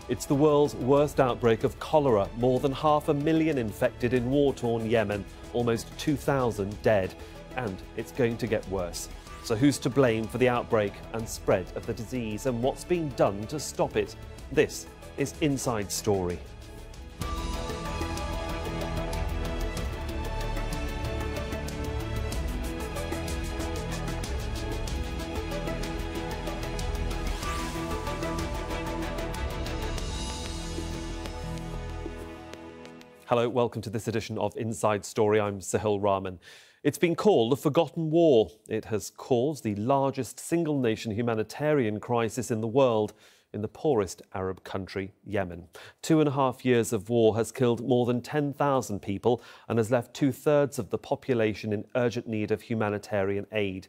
It's the world's worst outbreak of cholera. More than 500,000 infected in war-torn Yemen, almost 2,000 dead. And it's going to get worse. So who's to blame for the outbreak and spread of the disease, and what's being done to stop it? This is Inside Story. Hello, welcome to this edition of Inside Story. I'm Sohail Rahman. It's been called a forgotten war. It has caused the largest single-nation humanitarian crisis in the world in the poorest Arab country, Yemen. 2.5 years of war has killed more than 10,000 people and has left two-thirds of the population in urgent need of humanitarian aid.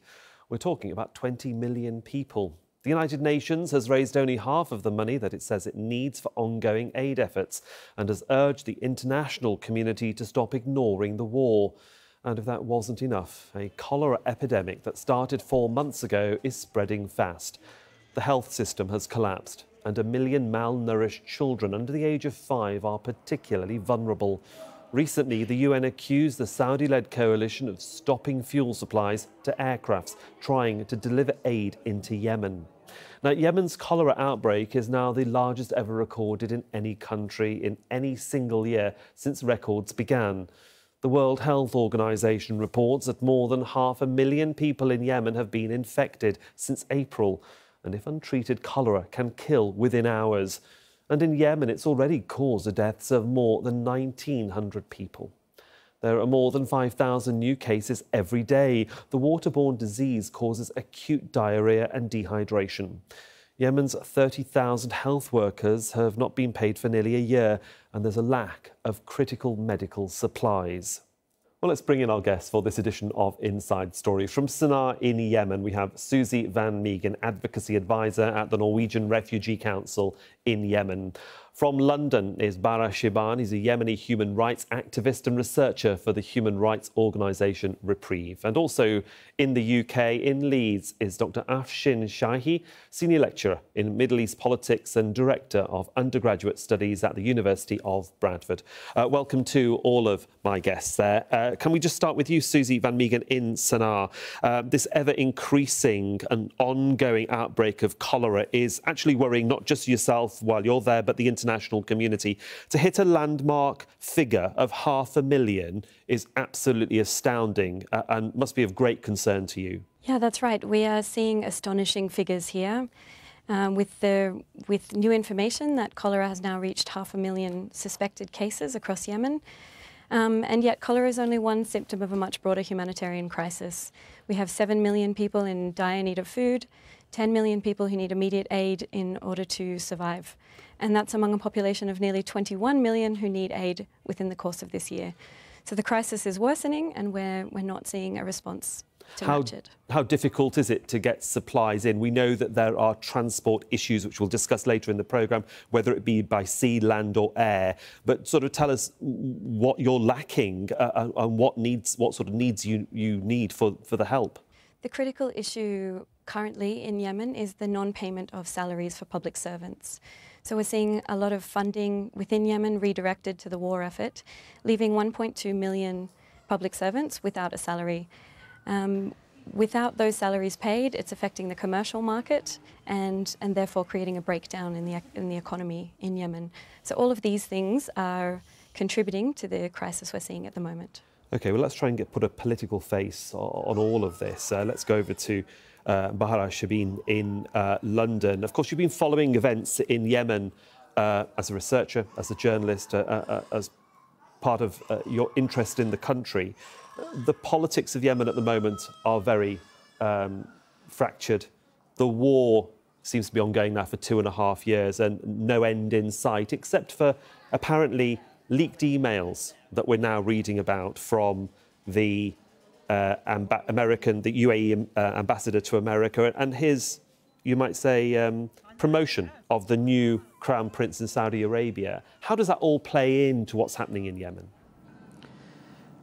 We're talking about 20 million people. The United Nations has raised only half of the money that it says it needs for ongoing aid efforts and has urged the international community to stop ignoring the war. And if that wasn't enough, a cholera epidemic that started 4 months ago is spreading fast. The health system has collapsed and 1 million malnourished children under the age of 5 are particularly vulnerable. Recently, the UN accused the Saudi-led coalition of stopping fuel supplies to aircrafts trying to deliver aid into Yemen. Now, Yemen's cholera outbreak is now the largest ever recorded in any country in any single year since records began. The World Health Organization reports that more than 500,000 people in Yemen have been infected since April, and if untreated, cholera can kill within hours. And in Yemen, it's already caused the deaths of more than 1,900 people. There are more than 5,000 new cases every day. The waterborne disease causes acute diarrhoea and dehydration. Yemen's 30,000 health workers have not been paid for nearly a year, and there's a lack of critical medical supplies. Well, let's bring in our guests for this edition of Inside Story. From Sana'a in Yemen, we have Suze van Meegen, Advocacy Advisor at the Norwegian Refugee Council in Yemen. From London is Bara Shiban. He's a Yemeni human rights activist and researcher for the human rights organisation Reprieve. And also in the UK, in Leeds, is Dr. Afshin Shahi, Senior Lecturer in Middle East Politics and Director of Undergraduate Studies at the University of Bradford. Welcome to all of my guests there. Can we just start with you, Suze van Meegen, in Sana'a? This ever-increasing and ongoing outbreak of cholera is actually worrying not just yourself while you're there, but the international community. To hit a landmark figure of 500,000 is absolutely astounding and must be of great concern to you. Yeah, that's right. We are seeing astonishing figures here. With new information that cholera has now reached 500,000 suspected cases across Yemen. And yet cholera is only one symptom of a much broader humanitarian crisis. We have 7 million people in dire need of food, 10 million people who need immediate aid in order to survive. And that's among a population of nearly 21 million who need aid within the course of this year. So the crisis is worsening and we're not seeing a response to match it. How difficult is it to get supplies in? We know that there are transport issues, which we'll discuss later in the programme, whether it be by sea, land or air. But sort of tell us what you're lacking and what sort of needs you need for the help. The critical issue currently in Yemen is the non-payment of salaries for public servants. So we're seeing a lot of funding within Yemen redirected to the war effort, leaving 1.2 million public servants without a salary. Without those salaries paid, it's affecting the commercial market and therefore creating a breakdown in the economy in Yemen. So all of these things are contributing to the crisis we're seeing at the moment. OK, well, let's try and put a political face on all of this. Let's go over to Bara Shiban in London. Of course, you've been following events in Yemen as a researcher, as a journalist, as part of your interest in the country. The politics of Yemen at the moment are very fractured. The war seems to be ongoing now for 2.5 years and no end in sight, except for apparently leaked emails that we're now reading about from the UAE ambassador to America and his, you might say, promotion of the new Crown Prince in Saudi Arabia. How does that all play into what's happening in Yemen?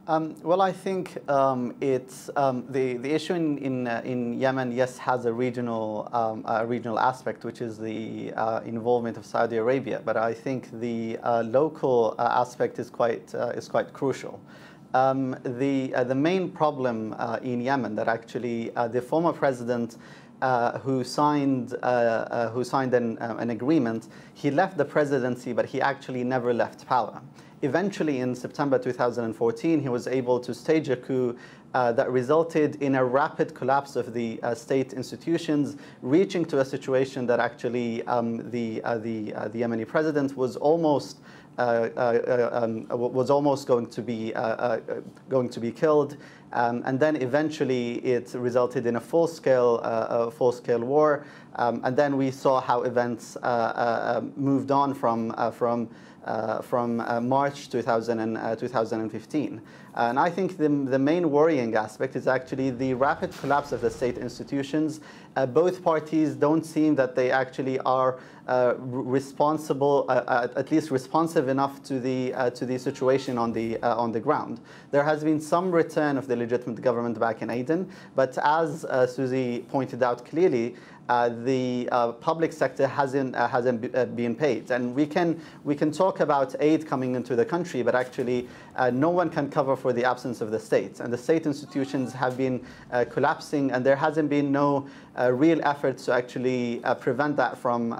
Well, I think it's the issue in Yemen. Yes, has a regional aspect, which is the involvement of Saudi Arabia. But I think the local aspect is quite crucial. The main problem in Yemen that actually the former president who signed an agreement, he left the presidency, but he actually never left power. Eventually, in September 2014, he was able to stage a coup that resulted in a rapid collapse of the state institutions, reaching to a situation that actually the Yemeni president was almost going to be killed, and then eventually it resulted in a full-scale war, and then we saw how events moved on from March 2015. And I think the main worrying aspect is actually the rapid collapse of the state institutions. Both parties don't seem that they actually are responsible, at least responsive enough to the situation on the ground. There has been some return of the legitimate government back in Aden, but as Suze pointed out clearly, the public sector hasn't been paid, and we can talk about aid coming into the country, but actually no one can cover for the absence of the state, and the state institutions have been collapsing, and there hasn't been no real efforts to actually prevent that from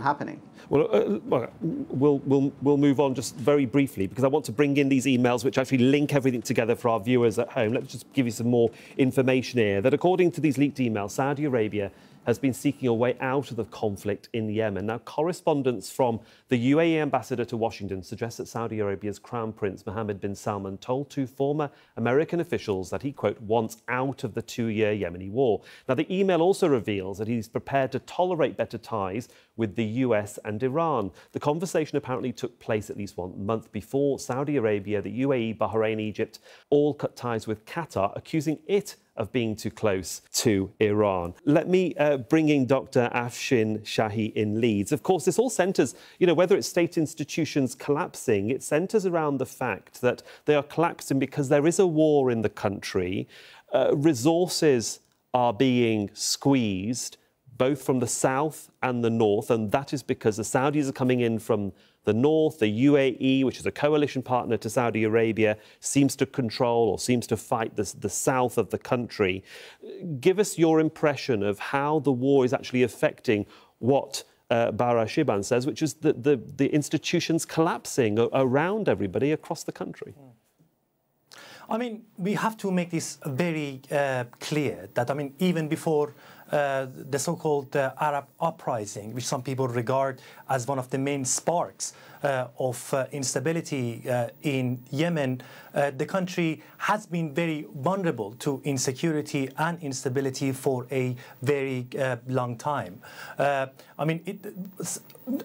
happening. Well, we'll move on just very briefly, because I want to bring in these emails which actually link everything together for our viewers at home. Let's just give you some more information here, that according to these leaked emails, Saudi Arabia has been seeking a way out of the conflict in Yemen. Now, correspondence from the UAE ambassador to Washington suggests that Saudi Arabia's Crown Prince Mohammed bin Salman told two former American officials that he, quote, wants out of the two-year Yemeni war. Now, the email also reveals that he's prepared to tolerate better ties with the US and Iran. The conversation apparently took place at least 1 month before Saudi Arabia, the UAE, Bahrain, Egypt all cut ties with Qatar, accusing it of being too close to Iran. Let me bring in Dr. Afshin Shahi in Leeds. Of course, this all centres, whether it's state institutions collapsing, it centres around the fact that they are collapsing because there is a war in the country. Resources are being squeezed, both from the south and the north, and that is because the Saudis are coming in from the north. The UAE, which is a coalition partner to Saudi Arabia, seems to control or seems to fight the south of the country. Give us your impression of how the war is actually affecting what Bara Shiban says, which is the institutions collapsing around everybody across the country. I mean, we have to make this very clear that, even before the so-called Arab uprising, which some people regard as one of the main sparks of instability in Yemen, the country has been very vulnerable to insecurity and instability for a very long time.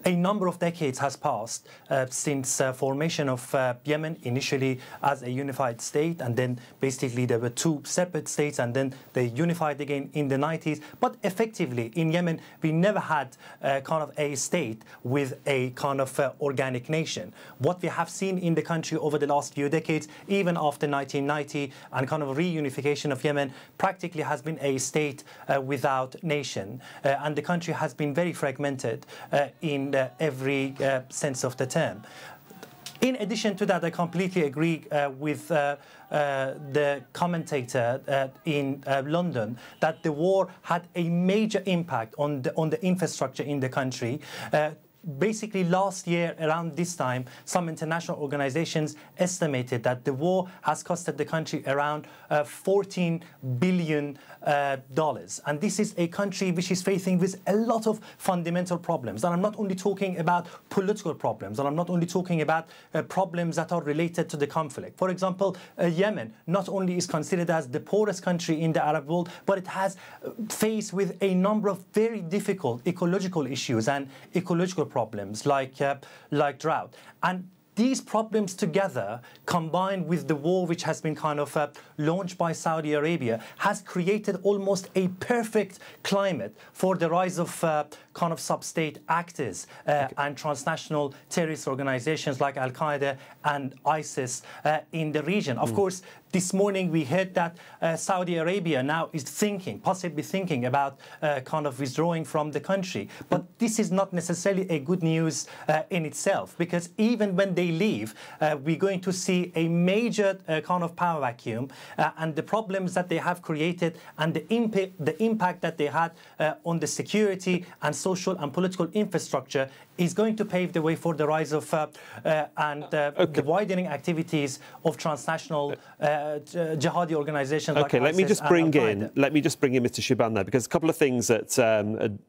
A number of decades has passed since formation of Yemen, initially as a unified state, and then basically there were two separate states, and then they unified again in the 90s. But effectively, in Yemen, we never had kind of a state with a kind of organic nation. What we have seen in the country over the last few decades, even after 1990 and kind of reunification of Yemen, practically has been a state without nation. And the country has been very fragmented in every sense of the term. In addition to that, I completely agree with the commentator in London that the war had a major impact on the infrastructure in the country. Basically, last year, around this time, some international organizations estimated that the war has costed the country around $14 billion. And this is a country which is facing with a lot of fundamental problems. And I'm not only talking about political problems, and I'm not only talking about problems that are related to the conflict. For example, Yemen not only is considered as the poorest country in the Arab world, but it has faced with a number of very difficult ecological issues and ecological problems like drought. And these problems together, combined with the war which has been kind of launched by Saudi Arabia, has created almost a perfect climate for the rise of kind of sub-state actors and transnational terrorist organizations like Al-Qaeda and ISIS in the region. Of course, this morning we heard that Saudi Arabia now is possibly thinking about kind of withdrawing from the country. But this is not necessarily a good news in itself, because even when they leave, we're going to see a major kind of power vacuum, and the problems that they have created and the impact that they had on the security and social and political infrastructure is going to pave the way for the rise of the widening activities of transnational jihadi organizations. Okay, like let me ISIS just bring and in Mr. Shiban there, because a couple of things that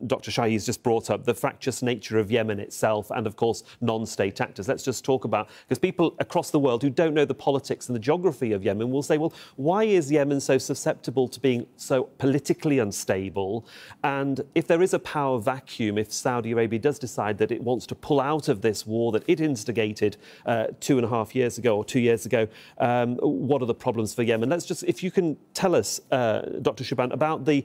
Dr. Shahi's just brought up: the fractious nature of Yemen itself, and of course non-state actors. Let's just talk about, because people across the world who don't know the politics and the geography of Yemen will say, well, why is Yemen so susceptible to being so politically unstable? And if there is a power vacuum, if Saudi Arabia does decide that it wants to pull out of this war that it instigated 2.5 years ago or 2 years ago, what are the problems for Yemen? Let's just, if you can tell us, Dr. Shiban, about the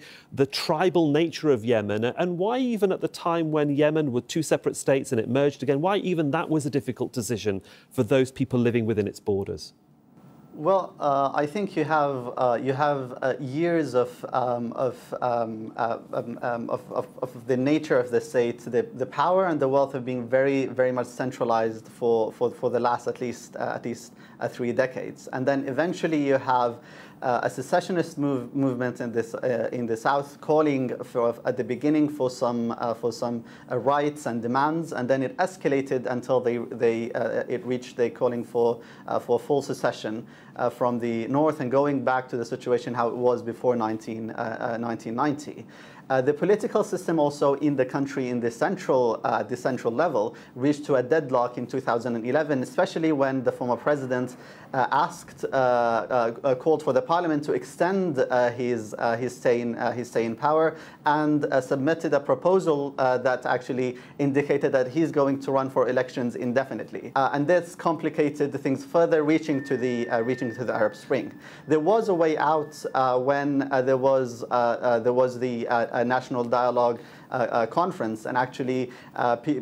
tribal nature of Yemen, and why even at the time when Yemen were two separate states and it merged again, why even that was a difficult decision for those people living within its borders? Well, I think you have years of the nature of the state, the power and the wealth of being very much centralized for the last at least 3 decades, and then eventually you have a secessionist movement in the south calling for, at the beginning, for some rights and demands, and then it escalated until it reached the calling for full secession from the north and going back to the situation how it was before 1990. The political system also in the country, in the central level, reached to a deadlock in 2011, especially when the former president called for the parliament to extend his stay in power, and submitted a proposal that actually indicated that he's going to run for elections indefinitely, and this complicated things further, reaching to the Arab Spring. There was a way out when there was the National Dialogue conference, and actually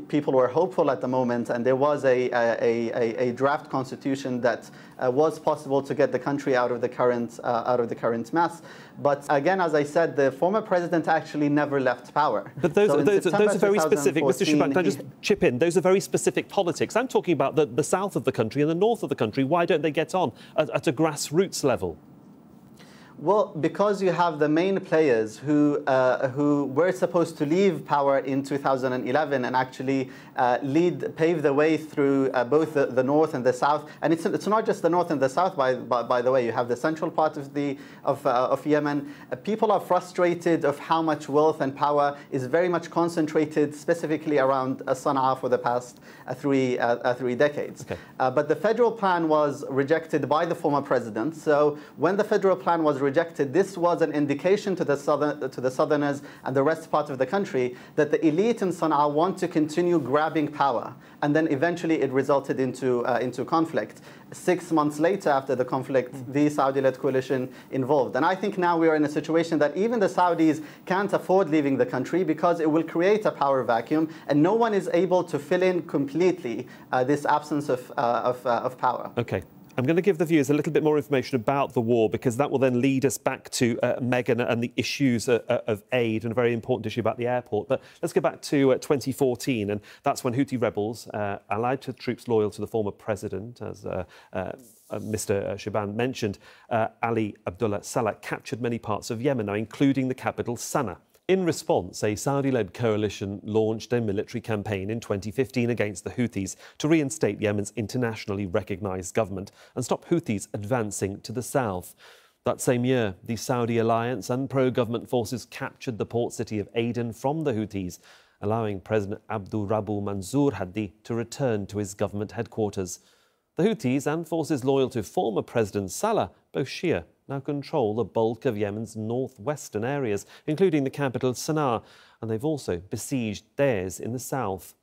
people were hopeful at the moment, and there was a draft constitution that was possible to get the country out of the current mess. But again, as I said, the former president actually never left power. But those are very specific. Mr. Shiban, can I just chip in? Those are very specific politics. I'm talking about the south of the country and the north of the country. Why don't they get on at a grassroots level? Well, because you have the main players who were supposed to leave power in 2011 and actually pave the way through both the north and the south. And it's not just the north and the south, by the way. You have the central part of Yemen. People are frustrated of how much wealth and power is very much concentrated specifically around Sana'a for the past three decades. Okay. But the federal plan was rejected by the former president. So when the federal plan was rejected, this was an indication to the southerners and the rest part of the country that the elite in Sana'a want to continue grabbing power, and then eventually it resulted into conflict. 6 months later, after the conflict, the Saudi-led coalition involved. And I think now we are in a situation that even the Saudis can't afford leaving the country, because it will create a power vacuum, and no one is able to fill in completely this absence of power. Okay. I'm going to give the viewers a little bit more information about the war, because that will then lead us back to Meegen and the issues of aid, and a very important issue about the airport. But let's go back to 2014, and that's when Houthi rebels, allied to troops loyal to the former president, as Mr. Shiban mentioned, Ali Abdullah Saleh, captured many parts of Yemen, now including the capital, Sana'a. In response, a Saudi-led coalition launched a military campaign in 2015 against the Houthis to reinstate Yemen's internationally recognised government and stop Houthis advancing to the south. That same year, the Saudi alliance and pro-government forces captured the port city of Aden from the Houthis, allowing President Abdul Rabbu Mansour Hadi to return to his government headquarters. The Houthis and forces loyal to former President Saleh, both Shia, now control the bulk of Yemen's northwestern areas, including the capital Sana'a, and they've also besieged theirs in the south.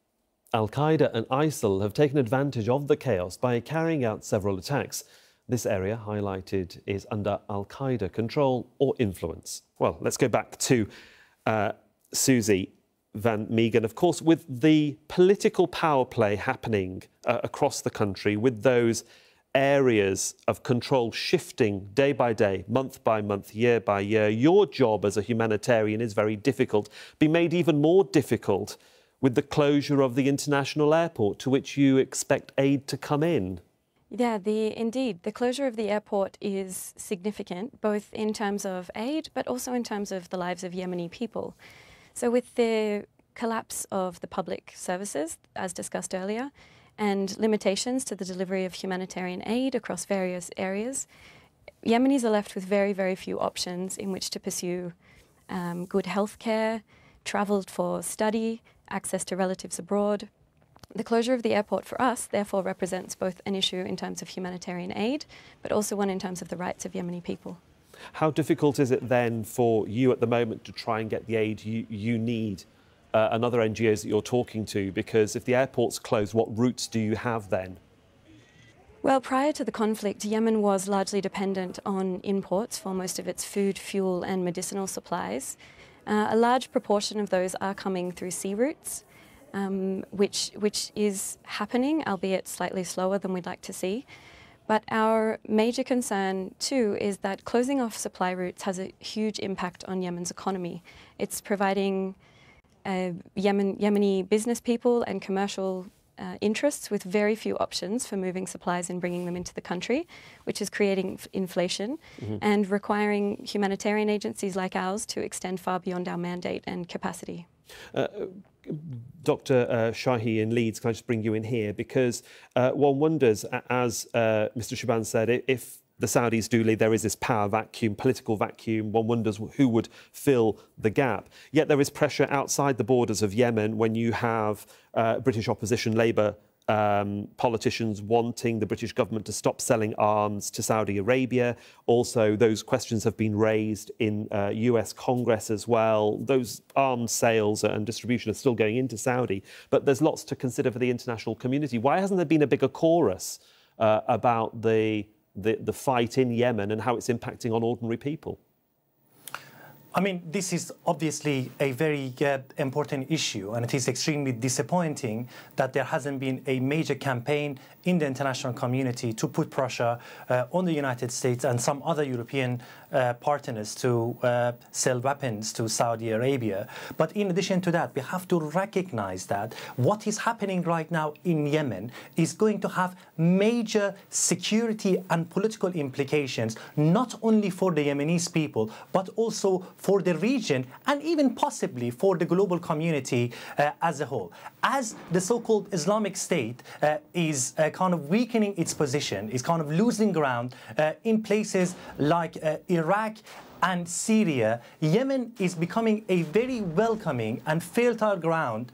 Al-Qaeda and ISIL have taken advantage of the chaos by carrying out several attacks. This area, highlighted, is under Al-Qaeda control or influence. Well, let's go back to Suze van Meegen. Of course, with the political power play happening across the country, with those areas of control shifting day by day, month by month, year by year, your job as a humanitarian is very difficult, be made even more difficult with the closure of the international airport to which you expect aid to come in. Yeah, indeed, the closure of the airport is significant, both in terms of aid, but also in terms of the lives of Yemeni people. So with the collapse of the public services, as discussed earlier, and limitations to the delivery of humanitarian aid across various areas, Yemenis are left with very, very few options in which to pursue good health care, travel for study, access to relatives abroad. The closure of the airport for us, therefore, represents both an issue in terms of humanitarian aid, but also one in terms of the rights of Yemeni people. How difficult is it then for you at the moment to try and get the aid you need and other NGOs that you're talking to? Because if the airport's closed, what routes do you have then? Well, prior to the conflict, Yemen was largely dependent on imports for most of its food, fuel and medicinal supplies. A large proportion of those are coming through sea routes, which is happening, albeit slightly slower than we'd like to see. But our major concern, too, is that closing off supply routes has a huge impact on Yemen's economy. It's providing Yemeni business people and commercial interests with very few options for moving supplies and bringing them into the country, which is creating inflation and requiring humanitarian agencies like ours to extend far beyond our mandate and capacity. Dr. Shahi in Leeds, can I just bring you in here? Because one wonders, as Mr. Shaban said, if the Saudis do leave, there is this power vacuum, political vacuum. One wonders who would fill the gap. Yet there is pressure outside the borders of Yemen when you have British opposition Labour politicians wanting the British government to stop selling arms to Saudi Arabia. Also, those questions have been raised in US Congress as well. Those arms sales and distribution are still going into Saudi, but there's lots to consider for the international community. Why hasn't there been a bigger chorus about the fight in Yemen and how it's impacting on ordinary people? I mean, this is obviously a very important issue, and it is extremely disappointing that there hasn't been a major campaign in the international community to put pressure on the United States and some other European partners to sell weapons to Saudi Arabia. But in addition to that, we have to recognize that what is happening right now in Yemen is going to have major security and political implications, not only for the Yemenis people, but also for the region and even possibly for the global community as a whole. As the so-called Islamic State is kind of weakening its position, is kind of losing ground in places like Iraq and Syria, Yemen is becoming a very welcoming and fertile ground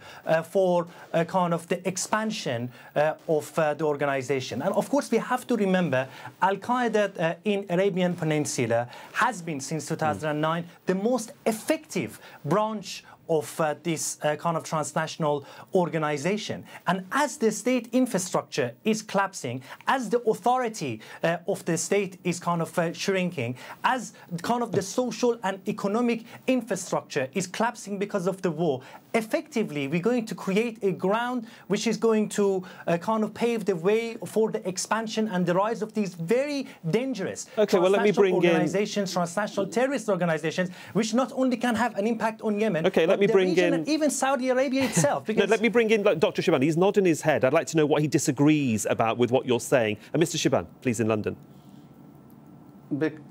for kind of the expansion of the organization. And of course, we have to remember Al-Qaeda in Arabian Peninsula has been, since 2009, the most effective branch of this kind of transnational organization. And as the state infrastructure is collapsing, as the authority of the state is kind of shrinking, as kind of the social and economic infrastructure is collapsing because of the war, effectively we're going to create a ground which is going to kind of pave the way for the expansion and the rise of these very dangerous transnational organizations, transnational terrorist organizations, which not only can have an impact on Yemen, let me bring in and even Saudi Arabia itself. No, let me bring in Dr. Shaban. He's nodding his head. I'd like to know what he disagrees about with what you're saying. And Mr. Shaban, please, in London.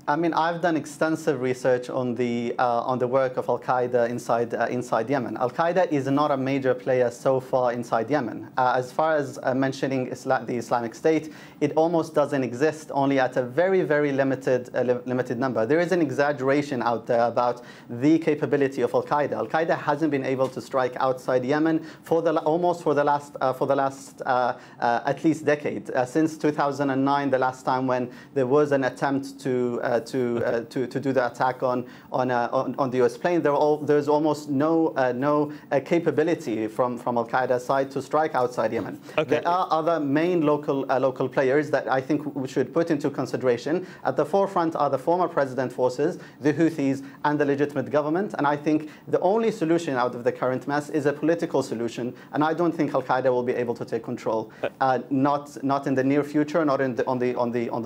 I mean, I've done extensive research on the work of Al-Qaeda inside Yemen. Al-Qaeda is not a major player so far inside Yemen. As far as mentioning the Islamic State, it almost doesn't exist, only at a very, very limited number. There is an exaggeration out there about the capability of Al-Qaeda. Al-Qaeda hasn't been able to strike outside Yemen for the last at least decade. Since 2009, the last time when there was an attempt to to do the attack on the U.S. plane. There's almost no capability from Al Qaeda's side to strike outside Yemen. Okay. There are other main local players that I think we should put into consideration. At the forefront are the former president forces, the Houthis, and the legitimate government. And I think the only solution out of the current mess is a political solution. And I don't think Al Qaeda will be able to take control, not in the near future, not on the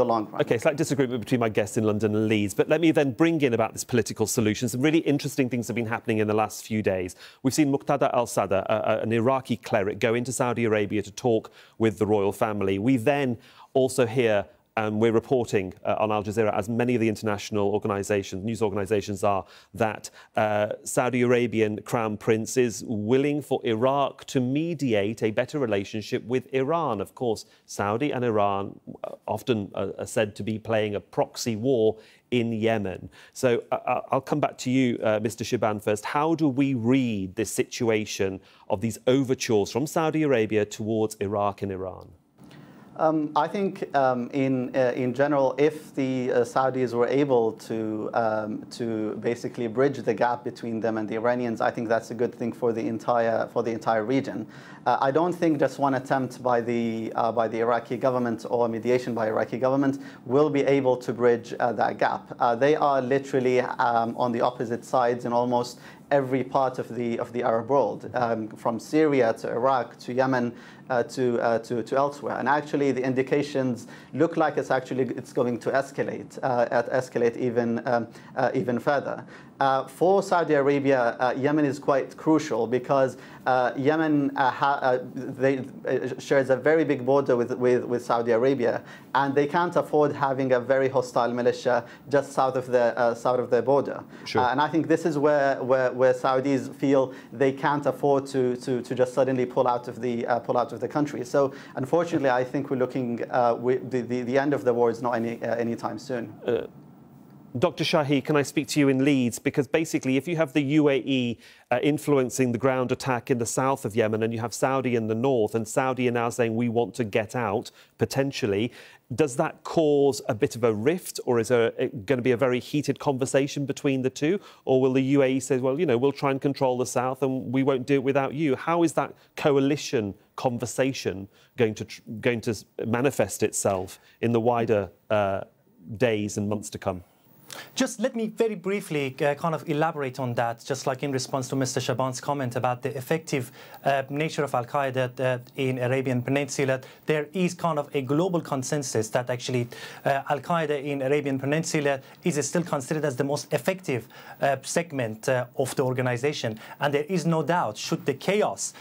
long run. Okay, slight disagreement between my guests in London and Leeds, but let me then bring in about this political solution. Some really interesting things have been happening in the last few days. We've seen Muqtada al-Sadr, an Iraqi cleric, go into Saudi Arabia to talk with the royal family. We then also hear, we're reporting on Al Jazeera, as many of the international organisations, news organisations are, that Saudi Arabian Crown Prince is willing for Iraq to mediate a better relationship with Iran. Of course, Saudi and Iran often are said to be playing a proxy war in Yemen. So I'll come back to you, Mr. Shiban, first. How do we read this situation of these overtures from Saudi Arabia towards Iraq and Iran? I think in general, if the Saudis were able to basically bridge the gap between them and the Iranians, I think that's a good thing for the entire region. I don't think just one attempt by the Iraqi government or mediation by Iraqi government will be able to bridge that gap. They are literally on the opposite sides in almost every part of the Arab world, from Syria to Iraq to Yemen to elsewhere. And actually, the indications look like it's going to escalate even further. For Saudi Arabia, Yemen is quite crucial because Yemen shares a very big border with Saudi Arabia, and they can't afford having a very hostile militia just south of the border. Sure. And I think this is where Saudis feel they can't afford to just suddenly pull out of the country. So unfortunately, I think we're looking the end of the war is not anytime soon. Dr. Shahi, can I speak to you in Leeds? Because basically, if you have the UAE influencing the ground attack in the south of Yemen and you have Saudi in the north, and Saudi are now saying we want to get out, potentially, does that cause a bit of a rift, or is there going to be a very heated conversation between the two? Or will the UAE say, well, we'll try and control the south and we won't do it without you? How is that coalition conversation going to manifest itself in the wider days and months to come? Just let me very briefly kind of elaborate on that, just like in response to Mr. Shaban's comment about the effective nature of Al-Qaeda in Arabian Peninsula. There is kind of a global consensus that actually Al-Qaeda in Arabian Peninsula is still considered as the most effective segment of the organization. And there is no doubt, should the chaos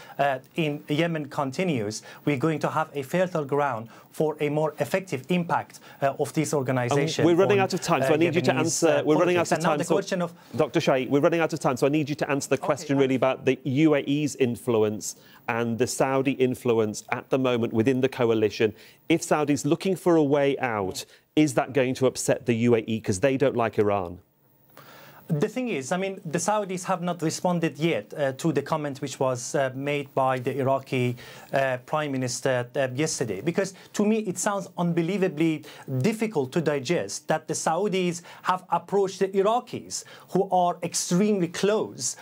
in Yemen continues, we're going to have a fertile ground for a more effective impact of this organization. We're running out of time, so I need you to answer. We're running out of time. Dr. Shahi, we're running out of time, so I need you to answer the question really about the UAE's influence and the Saudi influence at the moment within the coalition. If Saudi's looking for a way out, is that going to upset the UAE because they don't like Iran? The thing is, I mean, the Saudis have not responded yet to the comment which was made by the Iraqi Prime Minister yesterday, because to me it sounds unbelievably difficult to digest that the Saudis have approached the Iraqis, who are extremely close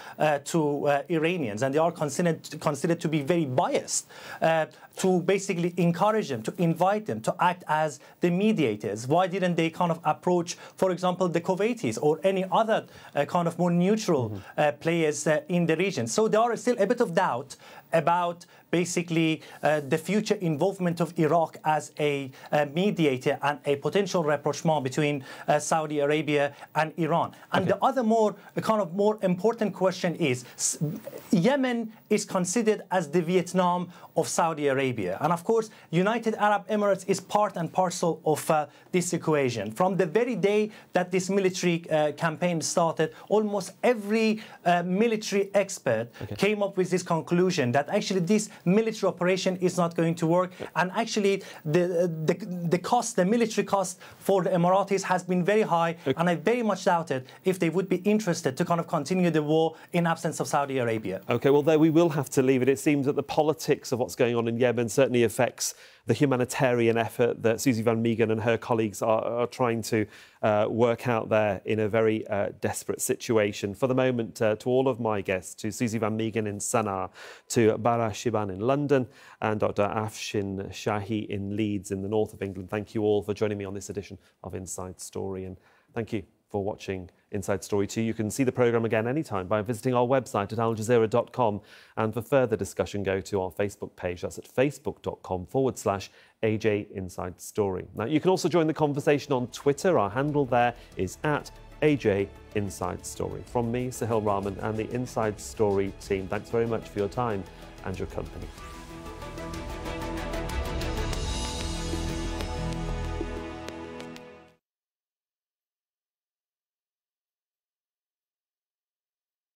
to Iranians, and they are considered to be very biased, to basically encourage them, to invite them to act as the mediators. Why didn't they kind of approach, for example, the Kuwaitis or any other kind of more neutral players in the region? So there are still a bit of doubt about basically the future involvement of Iraq as a mediator and a potential rapprochement between Saudi Arabia and Iran. And the other more important question is, Yemen is considered as the Vietnam of Saudi Arabia. And of course, United Arab Emirates is part and parcel of this equation. From the very day that this military campaign started, almost every military expert came up with this conclusion that actually this military operation is not going to work, and actually the cost, the military cost for the Emiratis has been very high, and I very much doubted if they would be interested to kind of continue the war in absence of Saudi Arabia. OK, well, there we will have to leave it. It seems that the politics of what's going on in Yemen certainly affects the humanitarian effort that Suze van Meegen and her colleagues are trying to work out there in a very desperate situation. For the moment, to all of my guests, to Suze van Meegen in Sana'a, to Bara Shiban in London, and Dr. Afshin Shahi in Leeds in the north of England, thank you all for joining me on this edition of Inside Story, and thank you for watching Inside Story 2. You can see the programme again anytime by visiting our website at aljazeera.com, and for further discussion go to our Facebook page. That's at facebook.com/AJ Inside Story. Now you can also join the conversation on Twitter. Our handle there is at AJ Inside Story. From me, Sohail Rahman, and the Inside Story team, thanks very much for your time and your company.